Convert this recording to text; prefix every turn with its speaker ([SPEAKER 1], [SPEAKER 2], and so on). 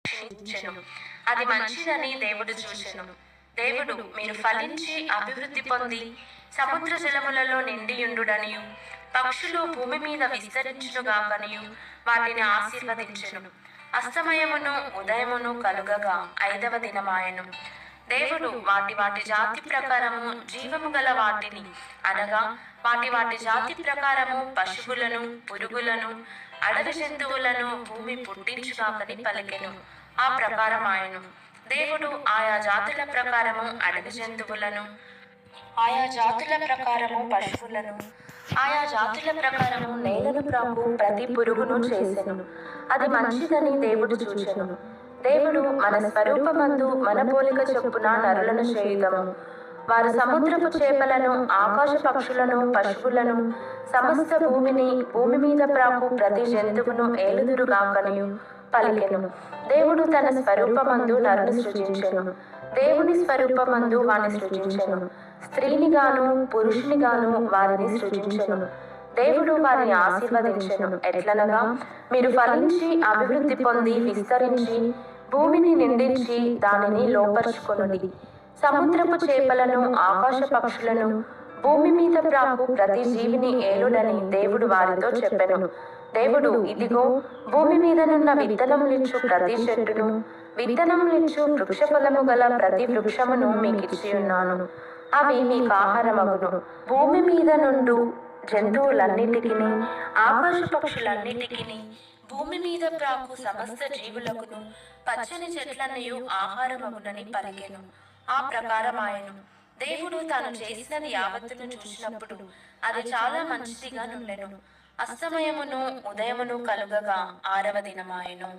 [SPEAKER 1] ఇచ్చెను. అది మంచిదని దేవుడు చూచెను. దేవుడు మీరు ఫలించి అభివృద్ధి పొంది సముద్ర జలములలో నిండియుండుడనియు పక్షులు భూమి మీద విస్తరించునుగాకనియు వాటిని ఆశీర్వదించెను. అస్తమయమును ఉదయమును కలుగగా 5వ దినమాయెను. దేవుడు వాటి వాటి జాతి ప్రకారము జీవము గల వాటిని అనగా వాటి జాతి ప్రకారము పశువులను పురుగులను అడవి జంతువులను భూమి పుట్టించుగాకని పలికెను. ఆ ప్రకారమాయెను. దేవుడు ఆయా జాతుల ప్రకారము అడవి జంతువులను ఆయా జాతుల ప్రకారము పశువులను ఆయా జాతుల ప్రకారము నేలను ప్రాకు ప్రతి పురుగును చేసెను. అది మంచిదని దేవుడు చూచెను. దేవుడు మన స్వరూపమందు మన పోలిక చొప్పున నరులను చేయుదము. వారు సముద్రపు చేపలను ఆకాశ పక్షులను పశువులను సమస్త భూమి మీద ప్రాకు ప్రతి జంతువును ఏలుదురుగాకనియు పలికెను. దేవుడు తన స్వరూపమందు నరుని సృజించెను. దేవుని స్వరూపమందు వారిని సృజించెను. స్త్రీనిగాను పురుషునిగాను వారిని సృజించెను. దేవుడు వారిని ఆశీర్వదించెను. ఎట్లనగా మీరు ఫలించి అభివృద్ధి పొంది విస్తరించి భూమిని నిండించి దానిని లోపరుచుకొనుడి. సముద్రపు చేపలను ఆకాశ పక్షులను భూమి మీద ప్రాకు ప్రతి జీవిని ఏలుడని దేవుడు వారితో చెప్పెను. దేవుడు ఇదిగో భూమి మీదనున్న విత్తనములిచ్చు ప్రతి చెట్టును విత్తనములిచ్చు వృక్ష ఫలము గల ప్రతి వృక్షమును మీకు ఇచ్చియున్నాను. అవి మీకు ఆహారమగును. భూమి మీద నుండు జంతువులన్నిటికిని ఆకాశ పక్షులన్నిటికిని భూమి మీద ప్రాకు సమస్త జీవులకును పచ్చని చెట్లన్నయు ఆహారమగునని పలికెను. ఆ ప్రకారమాయెను. దేవుడు తాను చేసినది యావత్తును చూసినప్పుడు అది చాలా మంచిదిగా నుండెను. అస్తమయమును ఉదయమును కలుగగా 6వ దినమాయెను.